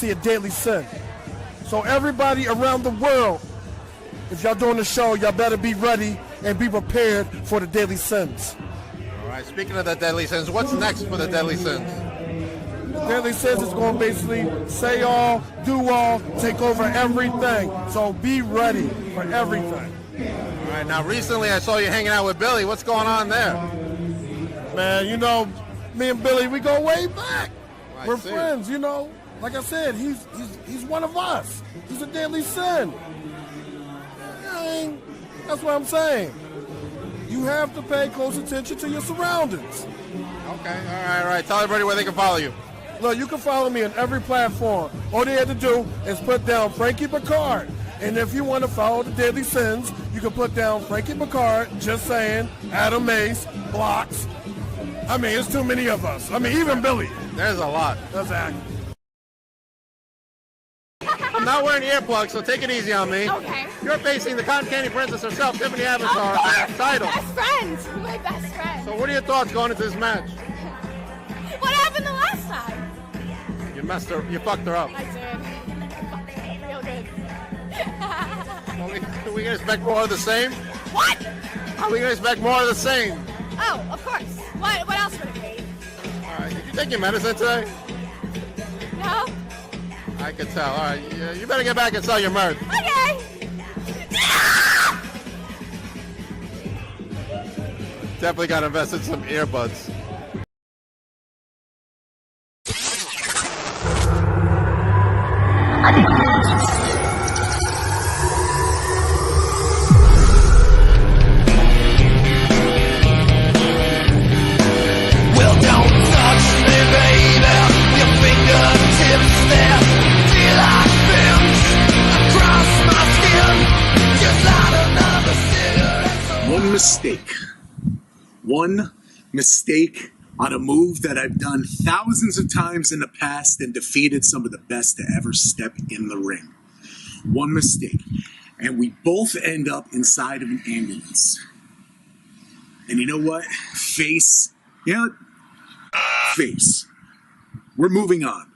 see a deadly sin. So everybody around the world, if y'all doing the show, y'all better be ready and be prepared for the deadly sins. All right, speaking of the deadly sins, what's next for the deadly sins? The deadly sins is going to basically say all, do all, take over everything. So be ready for everything. All right, now recently I saw you hanging out with Billy. What's going on there? Man, you know, me and Billy, we go way back. We're see. friends, you know. Like I said, he's one of us. He's a deadly sin. I mean, that's what I'm saying. You have to pay close attention to your surroundings. Okay, all right. Tell everybody where they can follow you. Look, you can follow me on every platform. All they have to do is put down Frankie Picard. And if you want to follow the Deadly Sins, you can put down Frankie Picard, just saying, Adam Mace, Blocks. I mean, it's too many of us. I mean, even Billy. There's a lot. Exactly. I'm not wearing earplugs, so take it easy on me. Okay. You're facing the Cotton Candy Princess herself, Tiffany Avatar, title. Best friend. My best friend. So what are your thoughts going into this match? What happened the last time? You messed her, you fucked her up. I did. Real good. Are we gonna expect more of the same? What? Are we gonna expect more of the same? Oh, of course. What else would it be? All right, did you take your medicine today? No? I can tell. All right, you better get back and sell your mirth. Okay. Definitely got to invest in some earbuds. Well, don't touch me, baby. Your fingertips there feel like pins across my skin. Just light another cigarette. One mistake on a move that I've done thousands of times in the past and defeated some of the best to ever step in the ring. One mistake. And we both end up inside of an ambulance. And you know what? Face. We're moving on.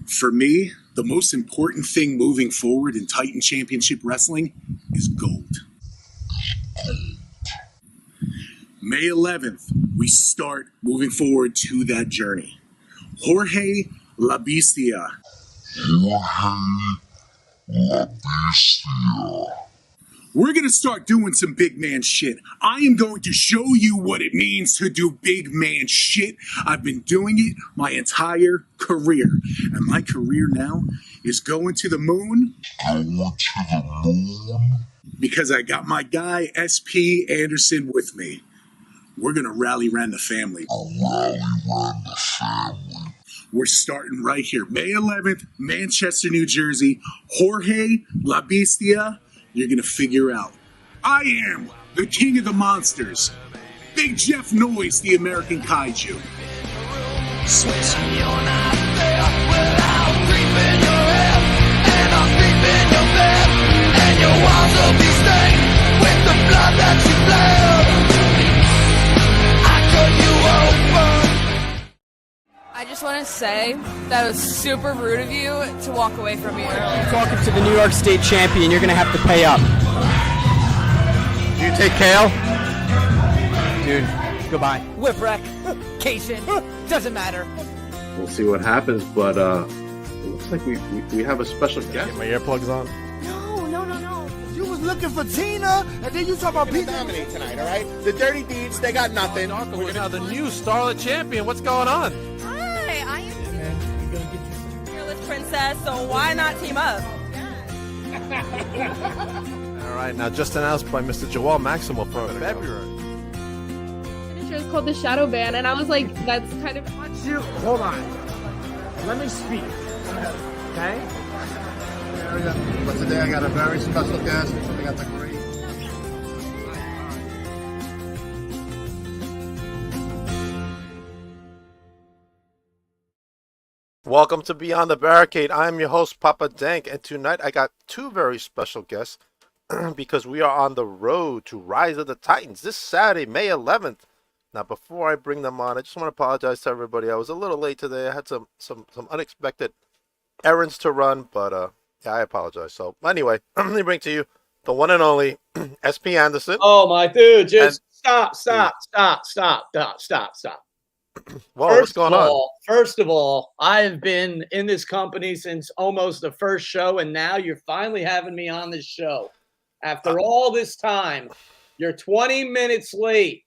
For me, the most important thing moving forward in Titan Championship Wrestling is gold. May 11th, we start moving forward to that journey. Jorge La Bestia. We're going to start doing some big man shit. I am going to show you what it means to do big man shit. I've been doing it my entire career. And my career now is going to the moon. Because I got my guy, SP Andersen, with me. We're going to rally around the family. We're starting right here. May 11th, Manchester, New Jersey. Jorge La Bestia. You're going to figure out. I am the king of the monsters. Big Jeff Noyze, the American Kaiju. Switching your knife there. Well, I'll creep in your head. And I'll creep in your bed. And your walls will be stained with the blood that you bled. I cut you open. I just want to say that it was super rude of you to walk away from me earlier. Talking to the New York State champion, you're going to have to pay up. Do you take kale? Dude, goodbye. Whipwreck, Cation, doesn't matter. We'll see what happens, but it looks like we have a special guest. Get my earplugs on. No. You was looking for Tina, and then you talk about people. Dominate tonight, all right? The Dirty Deeds, they got nothing. We're now the new Starlet Champion. What's going on? Hi, I am fearless princess, so why not team up? All right, now just announced by Mr. Joel Maximo for February. Finisher is called the Shadow Ban, and I was like, that's kind of. Hold on. Let me speak. Okay? But today I got a very special guest. I got the great. Welcome to Beyond the Barricade. I'm your host, Papa Dank, and tonight I got two very special guests because we are on the road to Rise of the Titans this Saturday, May 11th. Now, before I bring them on, I just want to apologize to everybody. I was a little late today. I had some unexpected errands to run, but yeah, I apologize. So anyway, let me bring to you the one and only SP Anderson. Oh my dude, just And stop. Whoa, what's going on? First of all, I've been in this company since almost the first show, and now you're finally having me on this show. After all this time, you're 20 minutes late.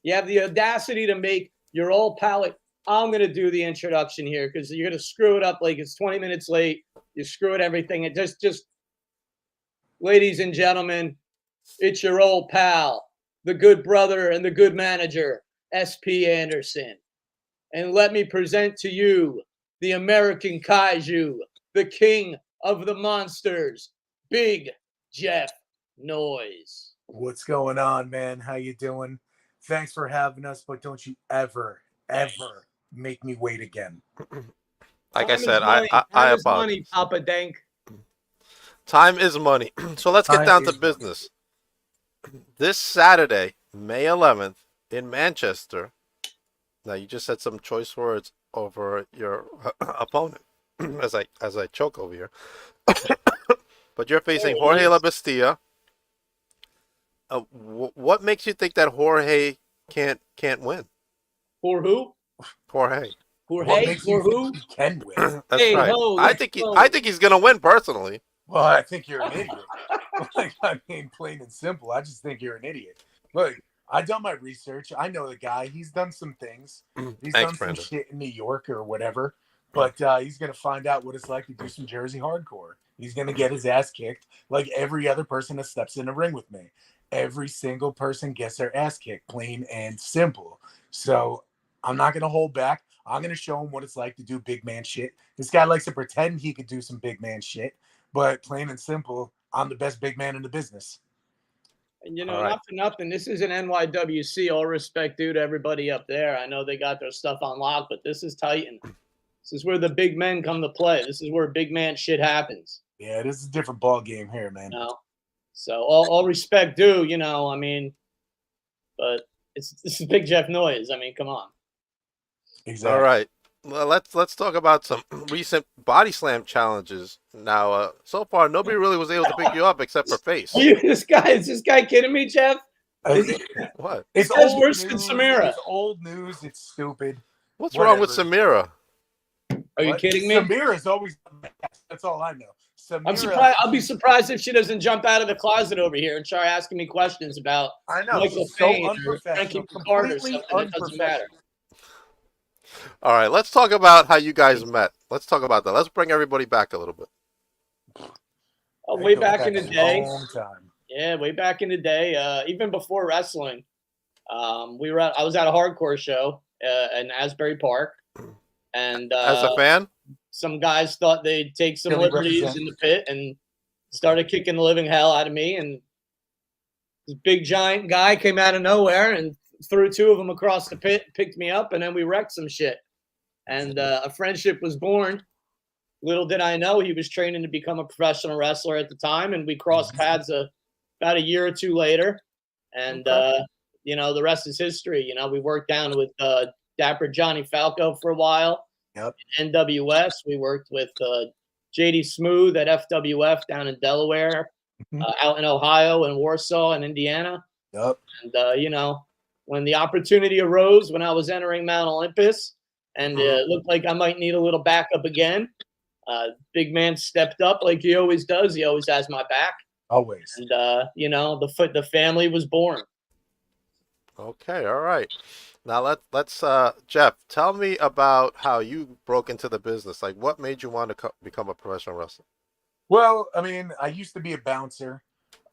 You have the audacity to make your old palate. I'm going to do the introduction here because you're going to screw it up like it's 20 minutes late. You screw it everything. It just, ladies and gentlemen, it's your old pal, the good brother and the good manager, SP Andersen. And let me present to you the American Kaiju, the king of the monsters, Big Jeff Noyze. What's going on, man? How you doing? Thanks for having us, but don't you ever make me wait again. Like I said, I apologize. money, Papa Dank. Time is money. So let's get down to business. This Saturday, May 11th, in Manchester. Now you just said some choice words over your opponent as I choke over here. But you're facing Jorge La Bestia. What makes you think that Jorge can't win? For who? Jorge. Jorge? For who? He can win. That's right. I think he's gonna win personally. Well, I think you're an idiot. Like, I mean, plain and simple. I just think you're an idiot. Look, I've done my research. I know the guy. He's done some things. He's done some shit in New York or whatever. But he's going to find out what it's like to do some Jersey hardcore. He's going to get his ass kicked like every other person that steps in the ring with me. Every single person gets their ass kicked, plain and simple. So I'm not going to hold back. I'm going to show him what it's like to do big man shit. This guy likes to pretend he could do some big man shit. But plain and simple, I'm the best big man in the business. And, not for nothing, this is an NYWC. All respect due to everybody up there. I know they got their stuff on lock, but this is Titan. This is where the big men come to play. This is where big man shit happens. Yeah, this is a different ball game here, man. So all respect due, but this is Big Jeff Noyze. I mean, come on. Exactly. All right. Well, let's talk about some recent body slam challenges. Now, so far, nobody really was able to pick you up except for Face. Is this guy kidding me, Jeff? What? It's worse than Samira. It's old news. It's stupid. What's wrong with Samira? Are you kidding me? Samira's always. That's all I know. I'm surprised. I'll be surprised if she doesn't jump out of the closet over here and start asking me questions about Michael Payne or Frankie Picard or something. It doesn't matter. All right, let's talk about how you guys met. Let's talk about that. Let's bring everybody back a little bit. Way back in the day. Yeah, way back in the day. Even before wrestling, I was at a hardcore show in Asbury Park, and as a fan, some guys thought they'd take some liberties in the pit and started kicking the living hell out of me. And this big giant guy came out of nowhere and threw two of them across the pit, picked me up, and then we wrecked some shit. And a friendship was born. Little did I know he was training to become a professional wrestler at the time, and we crossed paths about a year or two later. And, the rest is history. We worked down with Dapper Johnny Falco for a while. Yep. NWS. We worked with JD Smooth at FWF down in Delaware, out in Ohio and Warsaw and Indiana. Yep. And, when the opportunity arose when I was entering Mount Olympus and it looked like I might need a little backup again, big man stepped up like he always does. He always has my back. Always. And, the family was born. Okay, all right. Now let's Jeff, tell me about how you broke into the business. Like, what made you want to become a professional wrestler? Well, I mean, I used to be a bouncer.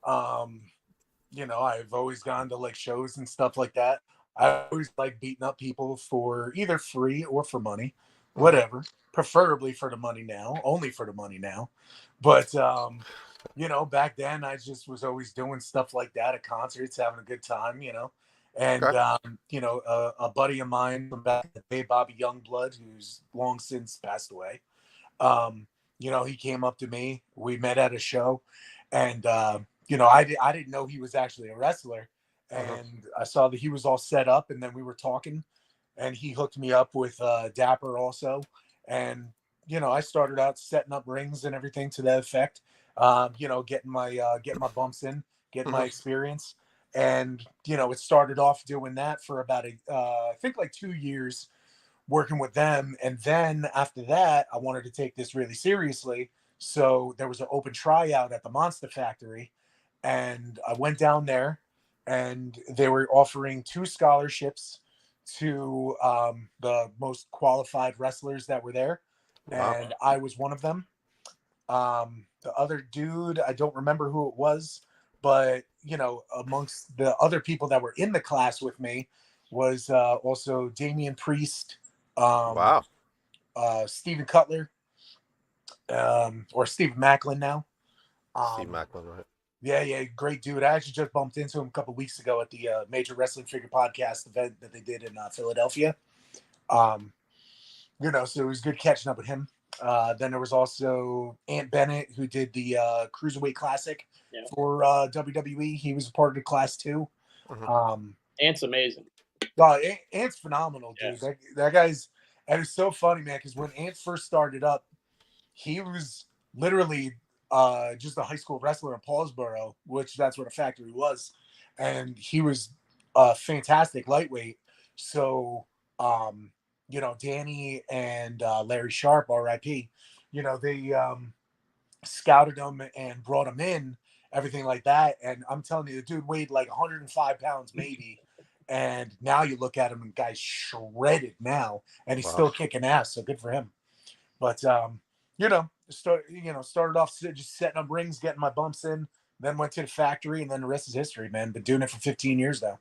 I've always gone to like shows and stuff like that. I always like beating up people for either free or for money, whatever. Preferably for the money now, only for the money now. But back then I just was always doing stuff like that at concerts, having a good time, And a buddy of mine from back in the day, Bobby Youngblood, who's long since passed away. He came up to me. We met at a show, and I didn't know he was actually a wrestler, and I saw that he was all set up, and then we were talking, and he hooked me up with Dapper also, and I started out setting up rings and everything to that effect. Getting my bumps in, getting my Mhm. experience, and it started off doing that for about I think like 2 years working with them, and then after that, I wanted to take this really seriously. So there was an open tryout at the Monster Factory, and I went down there, and they were offering 2 scholarships to the most qualified wrestlers that were there, Wow. and I was one of them. The other dude, I don't remember who it was, but amongst the other people that were in the class with me was also Damian Priest, um, Wow. Stephen Cutler, or Stephen Macklin now. Steve Um, Macklin, right? yeah, yeah, great dude. I actually just bumped into him a couple weeks ago at the Major Wrestling Figure Podcast event that they did in Philadelphia. Um, so it was good catching up with him. Then there was also Ant Bennett, who did the Cruiserweight Classic for WWE. He was a part of the class too. Mhm. Ant's amazing. Ant's phenomenal, dude. Yes. That guy's, and it's so funny, man, because when Ant first started up, he was literally just a high school wrestler in Paulsboro, which that's what a factory was, and he was a fantastic lightweight. So, Danny and Larry Sharp, R.I.P. They scouted him and brought him in, everything like that. And I'm telling you, the dude weighed like 105 pounds, maybe. And now you look at him, and guy's shredded now, and he's Wow. still kicking ass. So good for him. But started off just setting up rings, getting my bumps in, then went to the factory, and then the rest is history, man. Been doing it for 15 years now.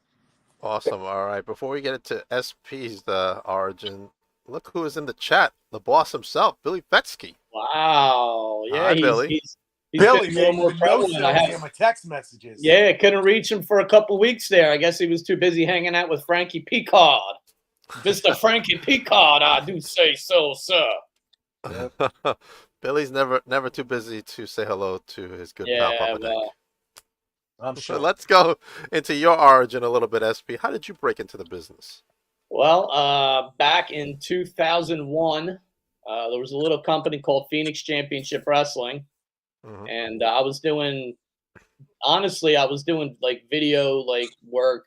Awesome. All right. Before we get into SP's the origin, look who is in the chat. The boss himself, Billy Fetsky. Wow. Yeah, Hi, Billy. he's Billy, been man, more even prevalent. I no-shows me have. on my text messages. Yeah, couldn't reach him for a couple weeks there. I guess he was too busy hanging out with Frankie Picard. Mr. Frankie Picard, I do say so, sir. Yep. Billy's never too busy to say hello to his good pal Yeah, Papa Dank. well, I'm So sure. let's go into your origin a little bit, SP. How did you break into the business? back in 2001, there was a little company called Phoenix Championship Wrestling, Mhm. and I was doing like video like work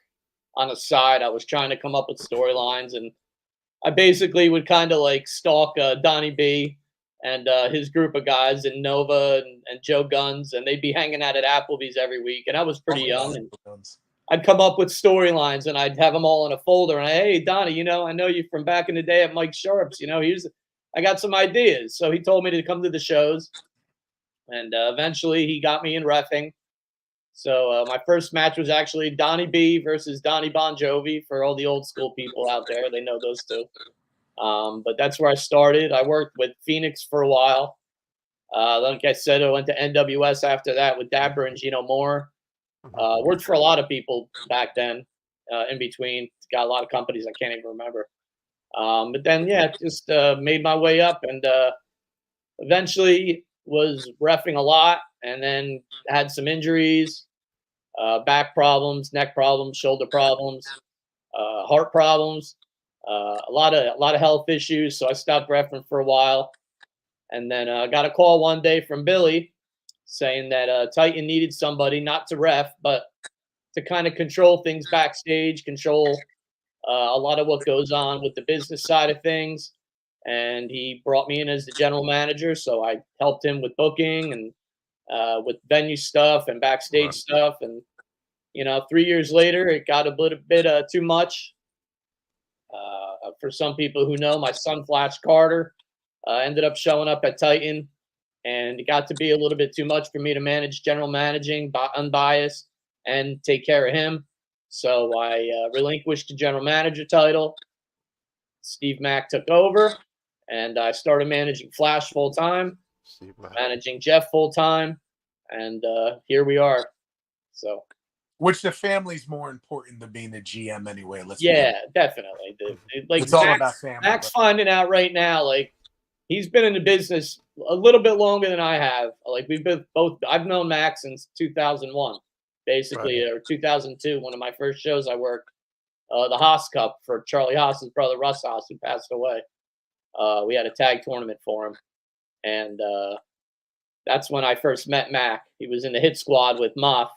on the side. I was trying to come up with storylines, and I basically would kind of like stalk Donnie B and his group of guys in Nova and Joe Guns, and they'd be hanging out at Applebee's every week. And I was pretty young, and I'd come up with storylines, and I'd have them all in a folder. And hey, Donnie, I know you from back in the day at Mike Sharp's. I got some ideas. So he told me to come to the shows, and eventually he got me in reffing. So my first match was actually Donnie B versus Donnie Bon Jovi. For all the old school people out there, they know those two. But that's where I started. I worked with Phoenix for a while. Like I said, I went to NWS after that with Dabber and Gino Moore. Worked for a lot of people back then. In between, got a lot of companies I can't even remember. But then, yeah, just made my way up, and eventually was reffing a lot, and then had some injuries, back problems, neck problems, shoulder problems, heart problems, a lot of health issues. So I stopped reffing for a while, and then got a call one day from Billy saying that Titan needed somebody not to ref, but to kind of control things backstage, control a lot of what goes on with the business side of things. And he brought me in as the general manager, so I helped him with booking and with venue stuff and backstage stuff. And 3 years later, it got a little bit too much. For some people who know, my son Flash Carter ended up showing up at Titan, and it got to be a little bit too much for me to manage, general managing, unbiased, and take care of him. So I relinquished the general manager title. Steve Mack took over, and I started managing Flash full time, managing Jeff full time, and here we are. So, which the family's more important than being the GM anyway. Definitely. It's all about family. Mack's finding out right now, like he's been in the business a little bit longer than I have. Like we've been both. I've known Mack since 2001, basically, or 2002. One of my first shows I worked. The Haas Cup for Charlie Haas's brother Russ Haas, who passed away. We had a tag tournament for him, and that's when I first met Mac. He was in the Hit Squad with Moth,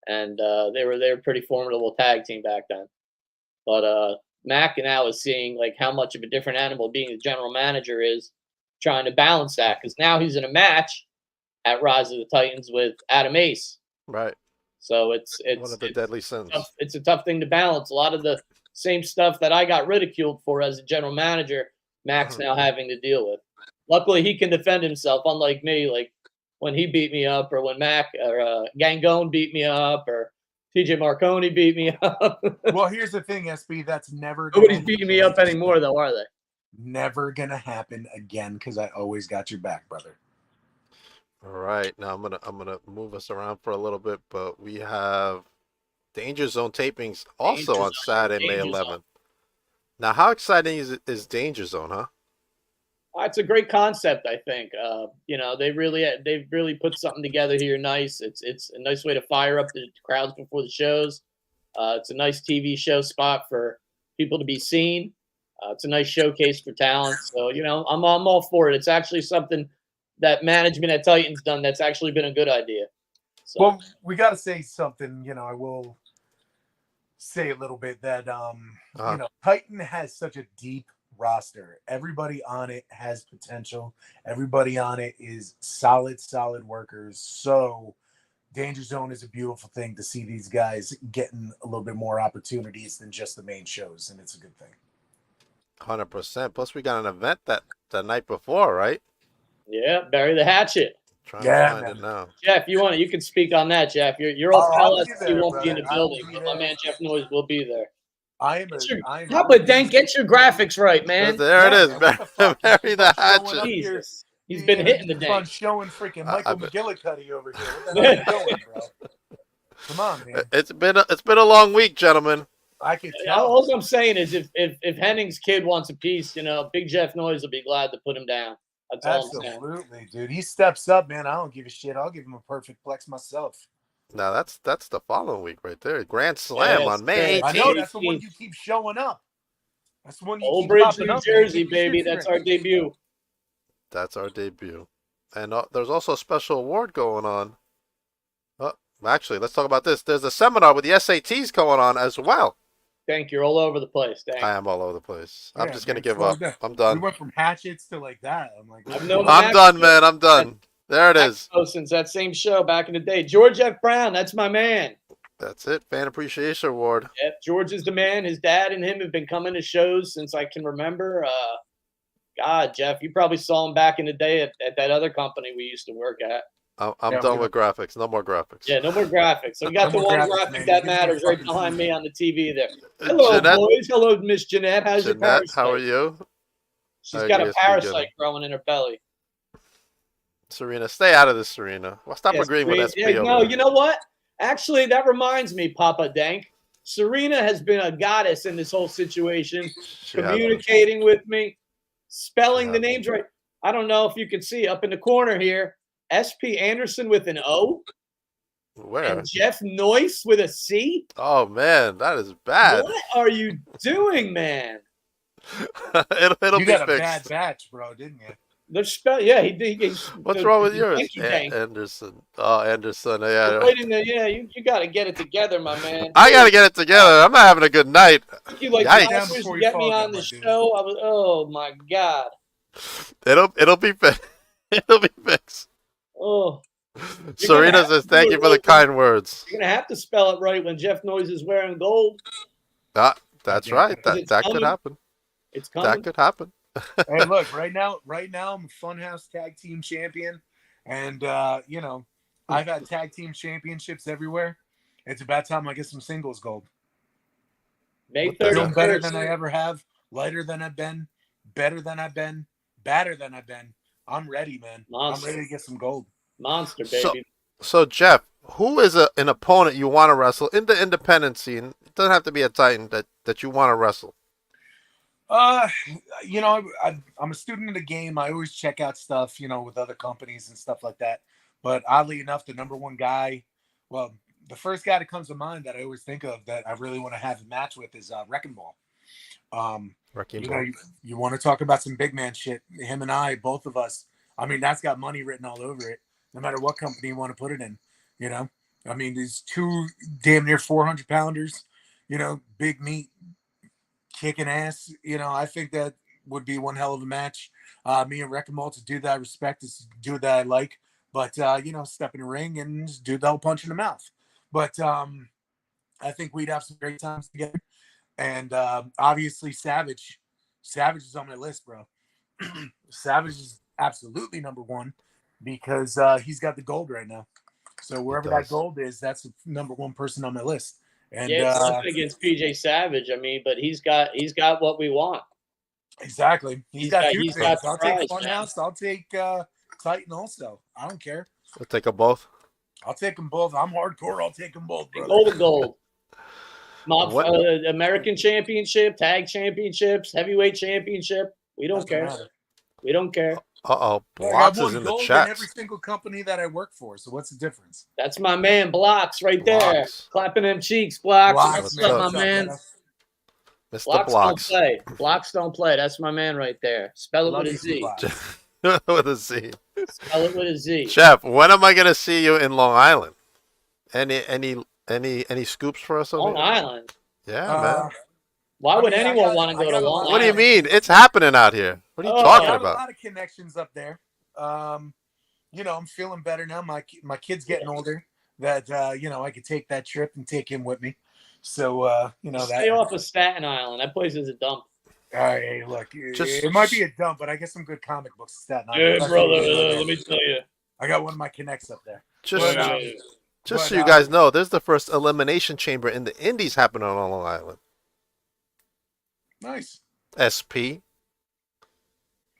and they were a pretty formidable tag team back then. But Mac now is seeing like how much of a different animal being the general manager is, trying to balance that because now he's in a match at Rise of the Titans with Adam Ace. Right. So it's one of the deadly sins. It's a tough thing to balance. A lot of the same stuff that I got ridiculed for as a general manager, Mac's now having to deal with. Luckily, he can defend himself, unlike me. Like when he beat me up, or when Mac or Gangone beat me up, or TJ Marconi beat me up. Well, here's the thing, SB. That's never Nobody's beating me up anymore, though, are they? Never gonna happen again because I always got your back, brother. All right, now I'm gonna move us around for a little bit, but we have Danger Zone tapings also on Saturday, May 11th. Now, how exciting is Danger Zone, huh? It's a great concept, I think. You know, they've really put something together here. Nice. It's a nice way to fire up the crowds before the shows. It's a nice TV show spot for people to be seen. It's a nice showcase for talent. So, you know, I'm all for it. It's actually something that management at Titans done that's actually been a good idea. So. Well, we got to say something. You know, I will say a little bit that you know, Titan has such a deep roster. Everybody on it has potential. Everybody on it is solid workers. So Danger Zone is a beautiful thing to see these guys getting a little bit more opportunities than just the main shows, and it's a good thing. 100%. Plus, we got an event that the night before, right? Yeah, bury the hatchet. Trying to find it now. Jeff, you can speak on that, Jeff. You're all jealous you won't be in the building, but my man Jeff Noyze will be there. Papa Dank, get your graphics right, man. There it is. Bury the hatchet. Jesus. He's been hitting the Dank. Showing freaking Michael McGillicuddy over here. What the hell are you doing, bro? Come on, man. It's been a long week, gentlemen. I can tell. All I'm saying is if Henning's kid wants a piece, you know, Big Jeff Noyze will be glad to put him down. That's all I'm saying. Absolutely, dude. He steps up, man. I don't give a shit. I'll give him a perfect plex myself. Now that's the following week right there. Grand Slam on May 18th. I know that's the one you keep showing up. That's the one you Old keep Bridge, popping New up, Jersey, man. baby. That's our debut. That's our debut. And there's also a special award going on. Actually, let's talk about this. There's a seminar with the SATs going on as well. Thank you. You're all over the place. Thank I am all over the place. I'm just going to give slow up. down. I'm done. We went from hatchets to like that. I'm like, I'm done, man. I'm done. There it is. Since that same show back in the day. George F. Brown, that's my man. That's it. Fan Appreciation Award. Yep, George is the man. His dad and him have been coming to shows since I can remember. God, Jeff, you probably saw him back in the day at that other company we used to work at. I'm done with graphics. No more graphics. Yeah, no more graphics. So we got the one graphic that matters right behind me on the TV there. Hello, Jeanette. boys. Hello, Miss Jeanette. How's your parasite? How are you? She's got a parasite growing in her belly. Serena, stay out of this, Serena. Well, stop agreeing with SP. Yeah, no, you know what? Actually, that reminds me, Papa Dank. Serena has been a goddess in this whole situation, communicating with me, spelling the names right. I don't know if you can see up in the corner here, SP Andersen with an O. Where? And Jeff Noyze with a C. Oh, man, that is bad. What are you doing, man? It'll you be got fixed. a bad batch, bro, didn't you? The spell, yeah, he What's wrong with yours? Andersen. Oh, Andersen. Yeah. You got to get it together, my man. I got to get it together. I'm not having a good night. You like Yikes. to get me on the show. Oh my God. It'll be fixed. It'll be fixed. Oh. Serena says thank you for the kind words. You're gonna have to spell it right when Jeff Noyze is wearing gold. That's right. That could happen. It's coming. That could happen. Hey, look, right now I'm a Funhouse Tag Team Champion, and you know, I've had tag team championships everywhere. It's about time I get some singles gold. May 31st. Better than I ever have, lighter than I've been, better than I've been, badder than I've been. I'm ready, man. Monster. I'm ready to get some gold. Monster, baby. So Jeff, who is an opponent you want to wrestle in the independent scene? It doesn't have to be a Titan that you want to wrestle. You know, I'm a student of the game. I always check out stuff, you know, with other companies and stuff like that. But oddly enough, the number one guy, well, the first guy that comes to mind that I always think of that I really want to have a match with is Wrecking Ball. You want to talk about some big man shit. Him and I, both of us, I mean, that's got money written all over it, no matter what company you want to put it in. You know, I mean, these two damn near 400 pounders, big meat, kicking ass. I think that would be one hell of a match. Me and Wreck-A-Malt's a dude that I respect, is a dude that I like. But step in the ring and just do the whole punch in the mouth. But I think we'd have some great times together. And obviously, Savage is on my list, bro. Savage is absolutely number one because he's got the gold right now. So wherever that gold is, that's the number one person on my list. And it's nothing against PJ Savage. I mean, but he's got what we want. Exactly. He's got two things. I'll take prize, Funhouse. I'll take Titan also. I don't care. We'll take them both. I'll take them both. I'm hardcore. I'll take them both, brother. Gold. American Championship, Tag Championships, Heavyweight Championship. We don't care. We don't care. Blocks is in the chat. In every single company that I work for. So what's the difference? That's my man, Blocks, right there. Clapping them cheeks, Blocks. What's up, my man? Mr. Blocks don't play. Blocks don't play. That's my man right there. Spell it with a Z. With a Z. Spell it with a Z. Jeff, when am I gonna see you in Long Island? Any scoops for us over Long Island? Yeah, man. Why would anyone want to go to Long Island? What do you mean? It's happening out here. What are you talking about? I have a lot of connections up there. I'm feeling better now. My kid's getting older. That I could take that trip and take him with me. So stay off of Staten Island. That place is a dump. All right, hey, look, it might be a dump, but I get some good comic books in Staten Island. Yeah, brother. Let me tell you, I got one of my connects up there. Just so you guys know, there's the first elimination chamber in the Indies happening on Long Island. Nice. SP.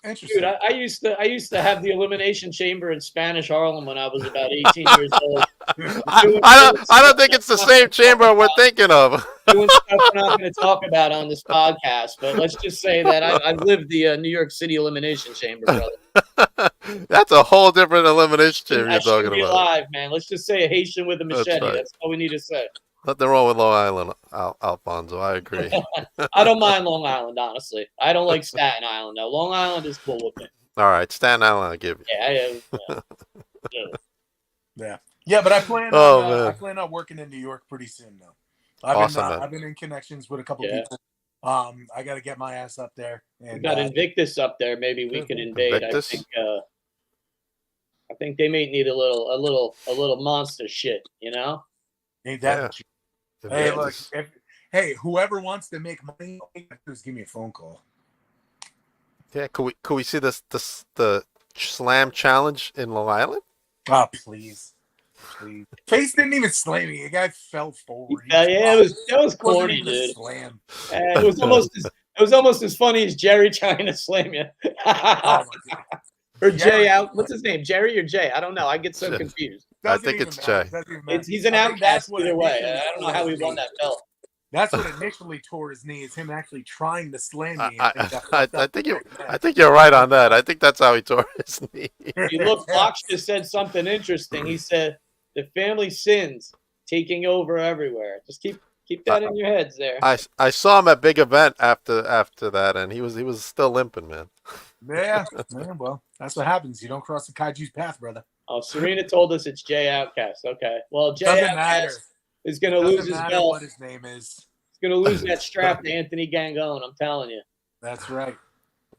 Interesting. Dude, I used to have the elimination chamber in Spanish Harlem when I was about 18 years old. I don't think it's the same chamber we're thinking of. Doing stuff we're not going to talk about on this podcast, but let's just say that I've lived the New York City elimination chamber, brother. That's a whole different elimination chamber you're talking about. Alive, man. Let's just say a Haitian with a machete. That's all we need to say. Nothing wrong with Long Island, Alfonso. I agree. I don't mind Long Island, honestly. I don't like Staten Island, though. Long Island is cool with me. All right, Staten Island, I'll give you. Yeah, but I plan on working in New York pretty soon, though. I've been in connections with a couple people. I got to get my ass up there. And got Invictus up there. Maybe we could invade. Invictus? I think they may need a little monster shit. Ain't that? Hey, look. Whoever wants to make money, all you have to do is give me a phone call. Yeah, could we see the slam challenge in Long Island? Oh, please. Face didn't even slam me. The guy fell forward. That was corny, dude. Slam. It was almost as funny as Jerry trying to slam you. Oh my God. Or Jay out. What's his name? Jerry or Jay? I don't know. I get so confused. I think it's Jay. He's an outcast either way. I don't know how he won that belt. That's what initially tore his knee, is him actually trying to slam me. I think you're right on that. I think that's how he tore his knee. Fox just said something interesting. He said the family sins taking over everywhere. Just keep that in your heads there. I saw him at big event after that, and he was still limping, man. Yeah, well, that's what happens. You don't cross the kaiju's path, brother. Oh, Serena told us it's Jay Outcast. Okay, well, Jay Outcast is going to lose his belt. What his name is. He's going to lose that strap to Anthony Gangone. I'm telling you. That's right.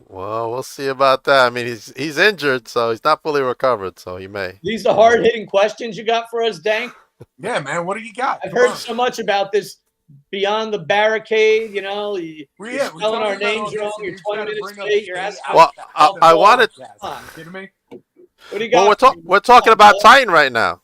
Well, we'll see about that. I mean, he's injured, so he's not fully recovered. So he may. These the hard hitting questions you got for us, Dank. Yeah, man. What do you got? I've heard so much about this. Beyond the barricade, you're spelling our names wrong. You're 20 minutes late. You're asking. Well, I wanted. Kidding me? What do you got? Well, we're talking about Titan right now.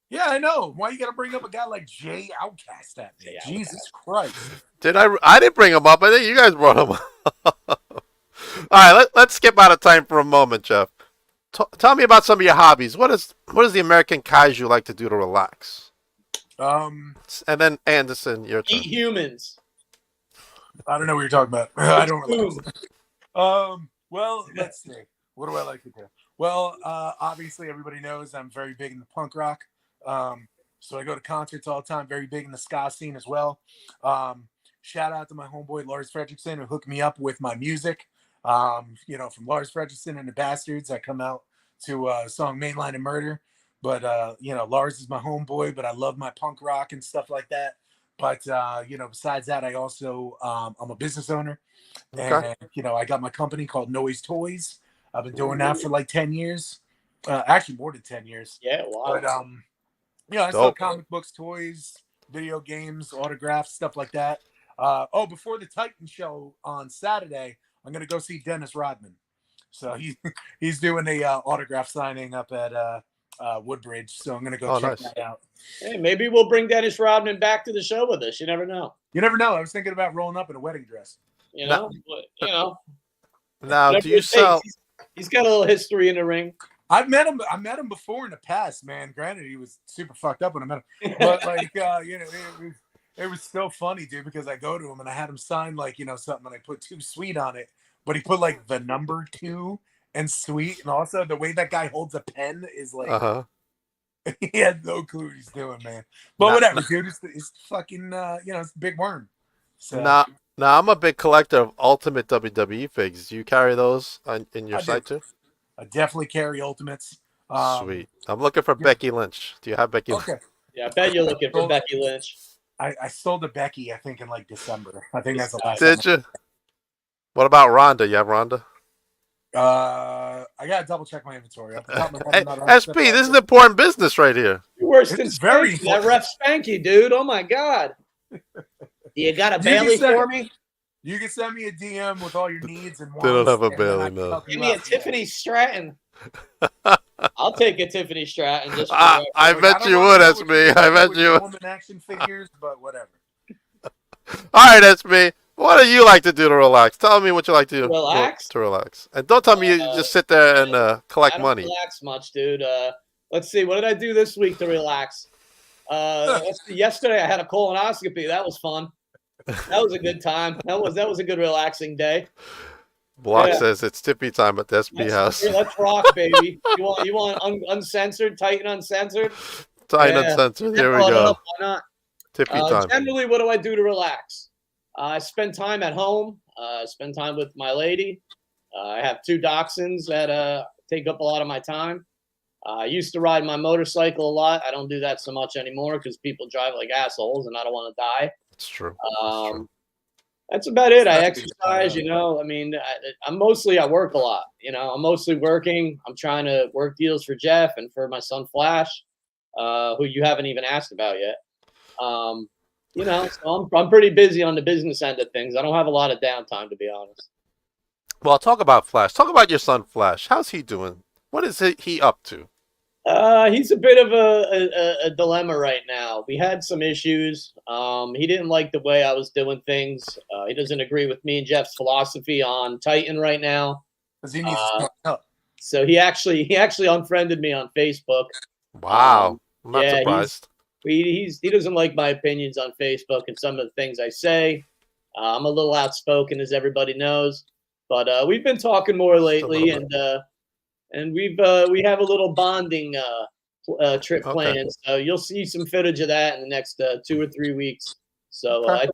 Yeah, I know. Why you got to bring up a guy like Jay Outcast at me? Jesus Christ! Did I didn't bring him up. I think you guys brought him up. All right, let's skip out of time for a moment, Jeff. Tell me about some of your hobbies. What does the American Kaiju like to do to relax? And then Andersen, your turn. Eat humans. I don't know what you're talking about. I don't relax. Well, let's see. What do I like to do? Well, obviously everybody knows I'm very big in the punk rock. So I go to concerts all the time. Very big in the ska scene as well. Shout out to my homeboy Lars Fredrickson, who hooked me up with my music. From Lars Fredrickson and the Bastards, I come out to a song Mainline and Murder. But Lars is my homeboy, but I love my punk rock and stuff like that. But besides that, I also I'm a business owner, Okay. and I got my company called Noyze Toys. I've been doing that for like 10 years, actually more than 10 years. Yeah, wow. But I sell comic books, toys, video games, autographs, stuff like that. Before the Titan show on Saturday, I'm gonna go see Dennis Rodman. So he's doing a autograph signing up at Woodbridge. So I'm gonna go check that out. Hey, maybe we'll bring Dennis Rodman back to the show with us. You never know. You never know. I was thinking about rolling up in a wedding dress. Now, do you sell? He's got a little history in the ring. I met him before in the past, man. Granted, he was super fucked up when I met him, but it was still funny, dude. Because I go to him and I had him sign something, and I put 2 sweet on it, but he put like the number 2 and sweet, and also the way that guy holds a pen is like he had no clue what he's doing, man. But whatever, dude. It's fucking it's a big worm. So. Now I'm a big collector of Ultimate WWE figs. Do you carry those in your site too? I definitely carry Ultimates. Sweet. I'm looking for Becky Lynch. Do you have Becky Lynch? Yeah, I bet you're looking for Becky Lynch. I sold to Becky, I think, in like December. I think that's the last Did you? What about Ronda? You have Ronda? I gotta double check my inventory. Hey, SP, this is important business right here. You're worse than Spanky. That ref Spanky, dude. Oh my God. You got a Bailey for me? You can send me a DM with all your needs and wants. They don't have a Bailey, no. Give me a Tiffany Stratton. I'll take a Tiffany Stratton. Just I bet you would, SP. I bet you would. Woman action figures, but whatever. All right, SP. What do you like to do to relax? Tell me what you like to do relax. To relax, and don't tell me you just sit there and collect money. Relax much, dude. Let's see. What did I do this week to relax? Yesterday I had a colonoscopy. That was fun. That was a good time. That was a good relaxing day. Block says it's tippy time at the SP house. Let's rock, baby. You want uncensored, Titan uncensored? Titan uncensored. Here we go. Why not? Tippy time. Generally, what do I do to relax? I spend time at home. Spend time with my lady. I have 2 dachshunds that take up a lot of my time. I used to ride my motorcycle a lot. I don't do that so much anymore because people drive like assholes, and I don't want to die. It's true. That's about it. I exercise, I work a lot. I'm mostly working. I'm trying to work deals for Jeff and for my son Flash, who you haven't even asked about yet. So I'm pretty busy on the business end of things. I don't have a lot of downtime, to be honest. Well, talk about Flash. Talk about your son Flash. How's he doing? What is he up to? He's a bit of a dilemma right now. We had some issues. He didn't like the way I was doing things. He doesn't agree with me and Jeff's philosophy on Titan right now. Because he needs to up. So he actually unfriended me on Facebook. Wow, I'm not surprised. He doesn't like my opinions on Facebook and some of the things I say. I'm a little outspoken, as everybody knows, but we've been talking more lately, and we have a little bonding trip planned. So you'll see some footage of that in the next 2 or 3 weeks. So I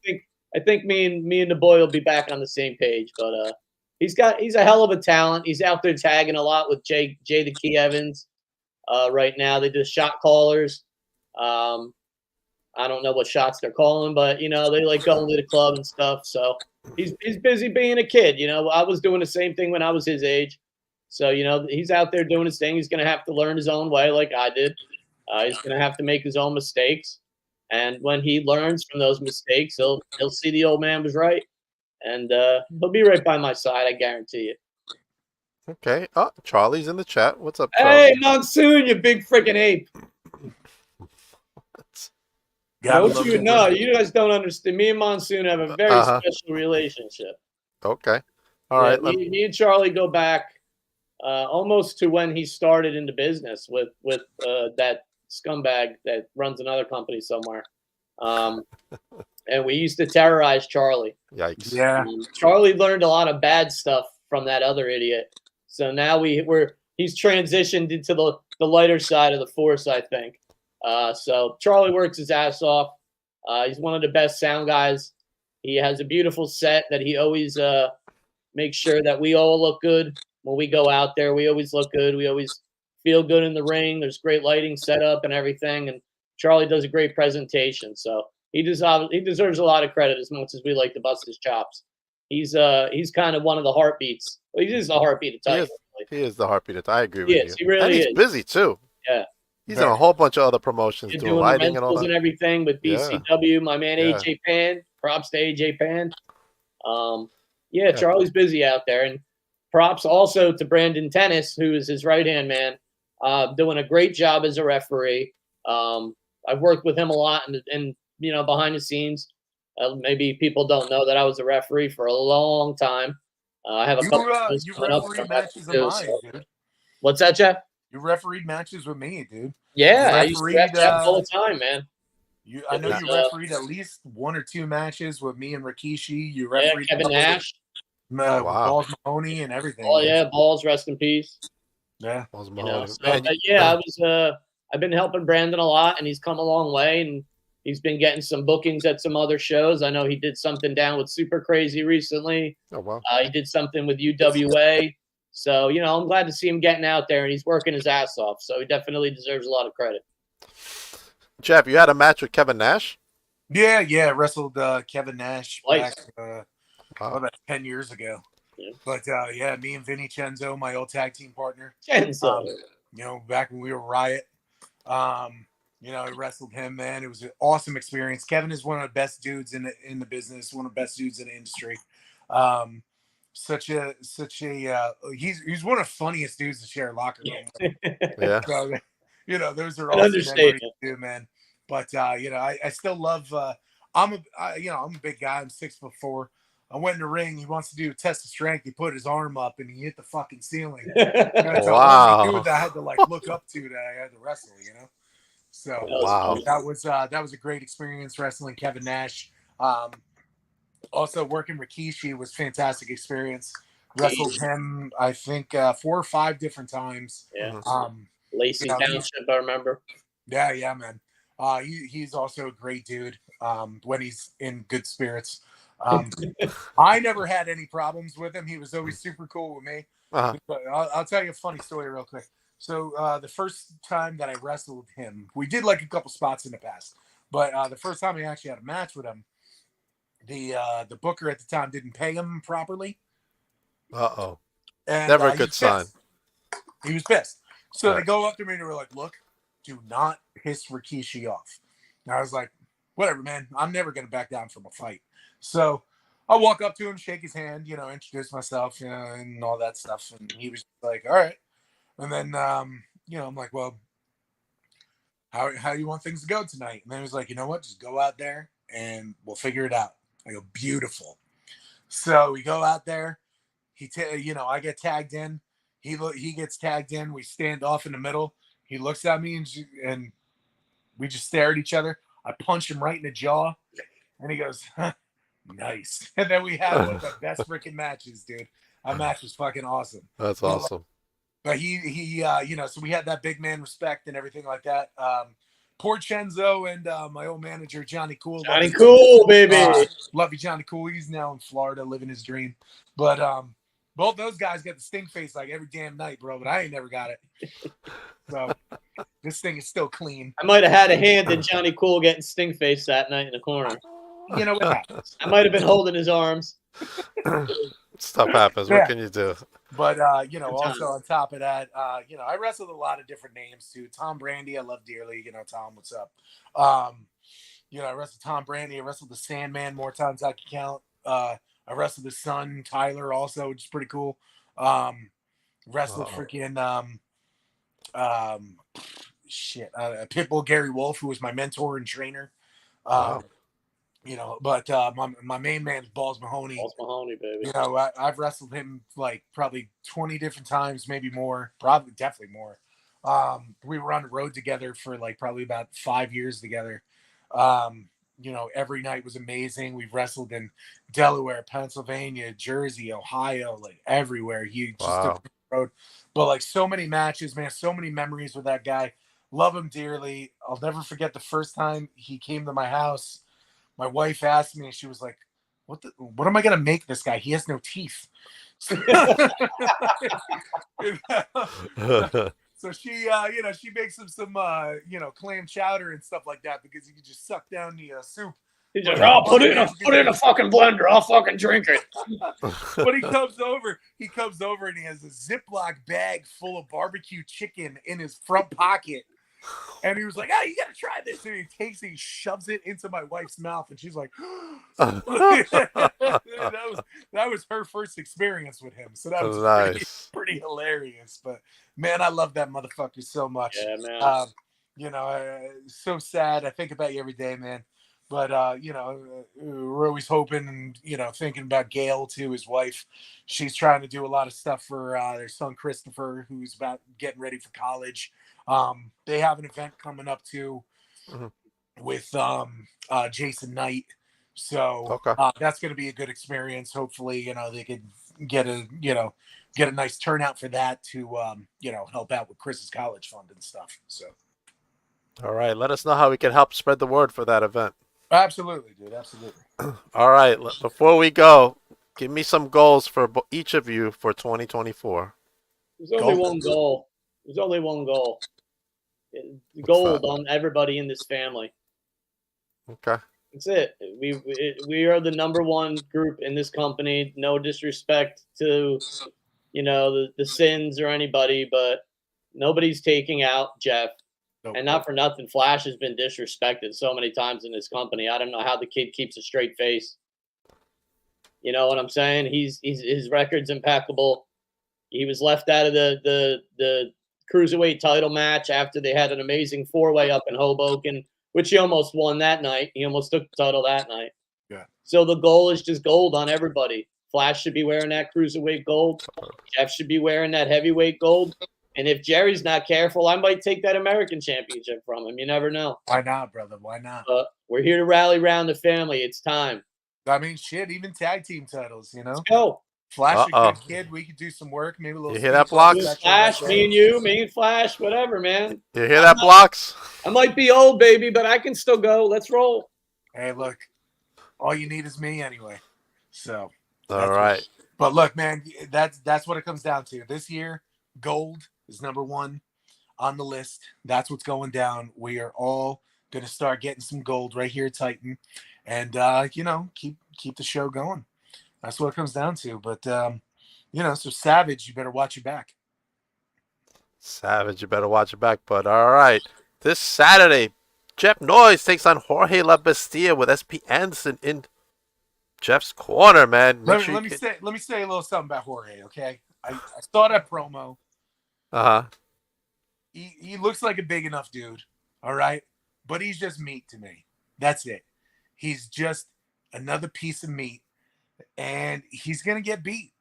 think me and the boy will be back on the same page. But he's a hell of a talent. He's out there tagging a lot with Jay the Key Evans. Right now they do shot callers. I don't know what shots they're calling, but they like going to the club and stuff. So he's busy being a kid. I was doing the same thing when I was his age. So, he's out there doing his thing. He's going to have to learn his own way like I did. He's going to have to make his own mistakes. And when he learns from those mistakes, he'll see the old man was right. And he'll be right by my side, I guarantee it. Okay. Oh, Charlie's in the chat. What's up, Charlie? Hey, Monsoon, you big freaking ape. You guys don't understand. Me and Monsoon have a very special relationship. Okay. All right. Me and Charlie go back almost to when he started in the business with that scumbag that runs another company somewhere. And we used to terrorize Charlie. Yikes. Yeah. Charlie learned a lot of bad stuff from that other idiot. So now he's transitioned into the lighter side of the force, I think. So Charlie works his ass off. He's one of the best sound guys. He has a beautiful set that he always make sure that we all look good when we go out there. We always look good. We always feel good in the ring. There's great lighting set up and everything. And Charlie does a great presentation. So he deserves a lot of credit as much as we like to bust his chops. He's kind of one of the heartbeats. Well, he is the heartbeat of Titan. He is the heartbeat. I agree with you. He really and he's is. busy too. Yeah. He's in a whole bunch of other promotions He's doing doing lighting the and all rentals that. and everything with BCW. My man AJ Pan. Props to AJ Pan. Charlie's busy out there, and props also to Brandon Tennis, who is his right-hand man, doing a great job as a referee. I've worked with him a lot, and behind the scenes. Maybe people don't know that I was a referee for a long time. I have a couple. You refereed matches of mine, dude. What's that, Jeff? You refereed matches with me, dude. Yeah, I used to ref Jeff all the time, man. I know you refereed at least 1 or 2 matches with me and Rikishi. You refereed Kevin Nash, Balls Mahoney, and everything. Oh yeah, Balls, rest in peace. Yeah, Balls Mahoney. I've been helping Brandon a lot, and he's come a long way, and he's been getting some bookings at some other shows. I know he did something down with Super Crazy recently. Oh wow. He did something with UWA. So I'm glad to see him getting out there, and he's working his ass off. So he definitely deserves a lot of credit. Jeff, you had a match with Kevin Nash? Yeah, wrestled Kevin Nash back about 10 years ago. Yeah. But me and Vinny Cenzo, my old tag team partner. Cenzo. Back when we were Riot, I wrestled him, man. It was an awesome experience. Kevin is one of the best dudes in the business, one of the best dudes in the industry. He's one of the funniest dudes to share a locker room with. Yeah. So, those are awesome memories too, man. But I still love. I'm a big guy. I'm 6'4". I went in the ring. He wants to do a test of strength. He put his arm up and he hit the fucking ceiling. That's wow. a dude that I had to look up to that I had to wrestle. So wow. that was a great experience wrestling Kevin Nash. Also working Rikishi was a fantastic experience. Wrestled him, I think, 4 or 5 different times. Yeah. Lacey Township, I remember. Yeah, man. He's also a great dude when he's in good spirits. I never had any problems with him. He was always super cool with me. But I'll tell you a funny story real quick. So the first time that I wrestled him, we did a couple spots in the past. But the first time I actually had a match with him, the booker at the time didn't pay him properly. Uh-oh. And, never a good sign. He was pissed. So they go up to me and they were like, look, do not piss Rikishi off. And I was like, whatever, man. I'm never going to back down from a fight. So I walk up to him, shake his hand, introduce myself, and all that stuff. And he was like, all right. And then, I'm like, well, how do you want things to go tonight? And then he was like, you know what? Just go out there and we'll figure it out. I go, beautiful. So we go out there. I get tagged in. He gets tagged in. We stand off in the middle. He looks at me and we just stare at each other. I punch him right in the jaw, and he goes, nice. And then we had one of the best freaking matches, dude. Our match was fucking awesome. That's awesome. But he so we had that big man respect and everything like that. Poor Cenzo and my old manager, Johnny Cool. Johnny Cool, baby. Love you, Johnny Cool. He's now in Florida living his dream. But both those guys get the stink face every damn night, bro. But I ain't never got it. So this thing is still clean. I might have had a hand in Johnny Cool getting stink face that night in the corner. You know what happens. I might have been holding his arms. Stuff happens. What can you do? But also on top of that, I wrestled a lot of different names too. Tom Brandy, I love dearly. Tom, what's up? I wrestled Tom Brandy. I wrestled the Sandman more times I can count. I wrestled his son, Tyler, also, which is pretty cool. Wrestled freaking Pitbull Gary Wolf, who was my mentor and trainer. Wow. But my main man is Balls Mahoney. Balls Mahoney, baby. I've wrestled him probably 20 different times, maybe more, definitely more. We were on the road together for probably about 5 years together. Every night was amazing. We've wrestled in Delaware, Pennsylvania, Jersey, Ohio, everywhere. He just took the road. But so many matches, man, so many memories with that guy. Love him dearly. I'll never forget the first time he came to my house. My wife asked me, she was like, what am I gonna make this guy? He has no teeth. So she, she makes him some, clam chowder and stuff like that because he can just suck down the soup. He's like, "I'll put it in a fucking blender. I'll fucking drink it." But he comes over and he has a Ziploc bag full of barbecue chicken in his front pocket. And he was like, "Oh, you gotta try this." And he takes it, he shoves it into my wife's mouth, and she's like, that was her first experience with him. So that was nice. pretty hilarious. But man, I love that motherfucker so much. Yeah, man. So sad. I think about you every day, man. But we're always hoping and thinking about Gail too, his wife. She's trying to do a lot of stuff for their son Christopher, who's about getting ready for college. They have an event coming up too with Jason Knight. So that's going to be a good experience. Hopefully, they could get a nice turnout for that to help out with Chris's college fund and stuff. So all right, let us know how we can help spread the word for that event. Absolutely, dude. Absolutely. All right, before we go, give me some goals for each of you for 2024. There's only one goal. There's only one goal. Gold on everybody in this family. Okay. That's it. We are the number one group in this company. No disrespect to, the Sins or anybody, but nobody's taking out Jeff. And not for nothing, Flash has been disrespected so many times in this company. I don't know how the kid keeps a straight face. You know what I'm saying? His record's impeccable. He was left out of the cruiserweight title match after they had an amazing 4-way up in Hoboken, which he almost won that night. He almost took the title that night. Yeah. So the goal is just gold on everybody. Flash should be wearing that cruiserweight gold. Jeff should be wearing that heavyweight gold. And if Jerry's not careful, I might take that American championship from him. You never know. Why not, brother? Why not? We're here to rally around the family. It's time. I mean, shit, even tag team titles, Let's go. Flash a good kid. We could do some work. Maybe a little. You hear that, Blocks? Flash, me and you, me and Flash, whatever, man. You hear that, Blocks? I might be old, baby, but I can still go. Let's roll. Hey, look, all you need is me anyway. So. All right. But look, man, that's what it comes down to. This year, gold is number one on the list. That's what's going down. We are all going to start getting some gold right here at Titan, and keep the show going. That's what it comes down to. But so Savage, you better watch your back. Savage, you better watch your back. But all right, this Saturday, Jeff Noyze takes on Jorge La Bestia with SP Andersen in Jeff's corner, man. Let me say a little something about Jorge, okay? I saw that promo. He looks like a big enough dude, all right? But he's just meat to me. That's it. He's just another piece of meat, and he's gonna get beat.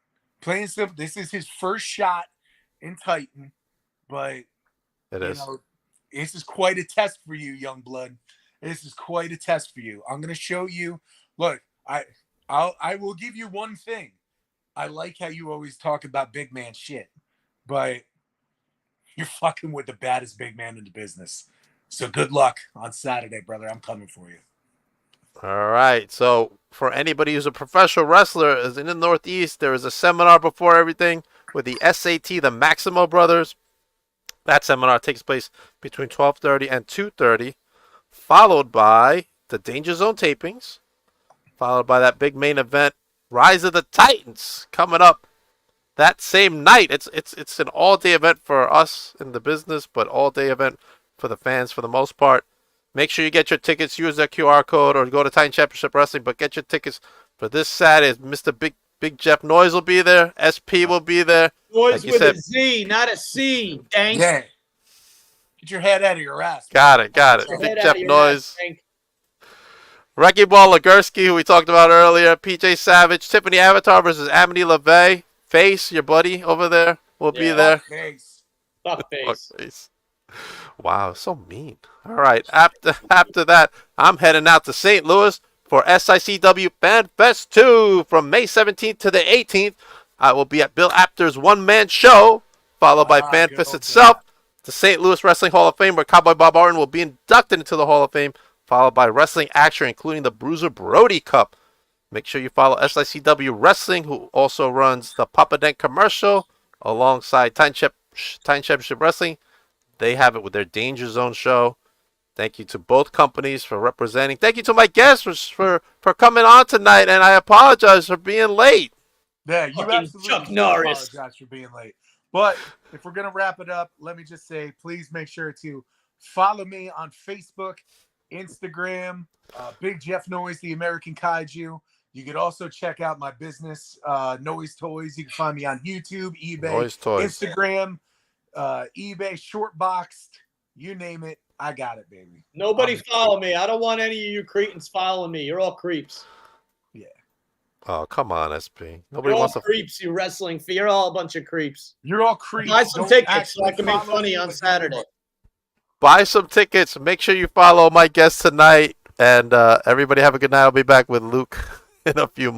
Plain and simple. This is his first shot in Titan, but this is quite a test for you, young blood. This is quite a test for you. I'm gonna show you. Look, I will give you one thing. I like how you always talk about big man shit, but you're fucking with the baddest big man in the business. So good luck on Saturday, brother. I'm coming for you. All right. So for anybody who's a professional wrestler is in the Northeast, there is a seminar before everything with the SAT, the Maximo brothers. That seminar takes place between 12:30 and 2:30, followed by the Danger Zone tapings, followed by that big main event, Rise of the Titans, coming up that same night. It's an all-day event for us in the business, but all-day event for the fans for the most part. Make sure you get your tickets. Use that QR code or go to Titan Championship Wrestling, but get your tickets for this Saturday. Mr. Big Jeff Noyze will be there. SP will be there. Noyze with a Z, not a C. Dang. Yeah. Get your head out of your ass. Got it. Big Jeff Noyze. Wrecking Ball Legursky, who we talked about earlier. PJ Savage. Tiffany Avatar versus Amity LaVey. Face, your buddy over there, will be there. Fuck face. Wow, so mean. All right, after that, I'm heading out to St. Louis for SICW Fan Fest 2 from May 17th to the 18th. I will be at Bill Apter's one-man show, followed by Fan Fest itself, the St. Louis Wrestling Hall of Fame, where Cowboy Bob Orton will be inducted into the Hall of Fame, followed by wrestling action, including the Bruiser Brody Cup. Make sure you follow SICW Wrestling, who also runs the Papa Dank commercial alongside Time Championship Wrestling. They have it with their Danger Zone show. Thank you to both companies for representing. Thank you to my guests for coming on tonight, and I apologize for being late. Yeah, you absolutely Chuck Norris. apologize for being late. But if we're going to wrap it up, let me just say, please make sure to follow me on Facebook, Instagram, Big Jeff Noyze, the American Kaiju. You could also check out my business, Noyze Toys. You can find me on YouTube, eBay, Noyze Toys. Instagram, eBay, Shortboxed, you name it. I got it, baby. Nobody follow me. I don't want any of you cretins following me. You're all creeps. Yeah. Oh, come on, SP. Nobody You're all wants to. creeps, you wrestling. You're all a bunch of creeps. You're all creeps. Buy some Don't tickets so I actually can make follow funny me on like Saturday. Buy some tickets. Make sure you follow my guest tonight. And everybody have a good night. I'll be back with Luke in a few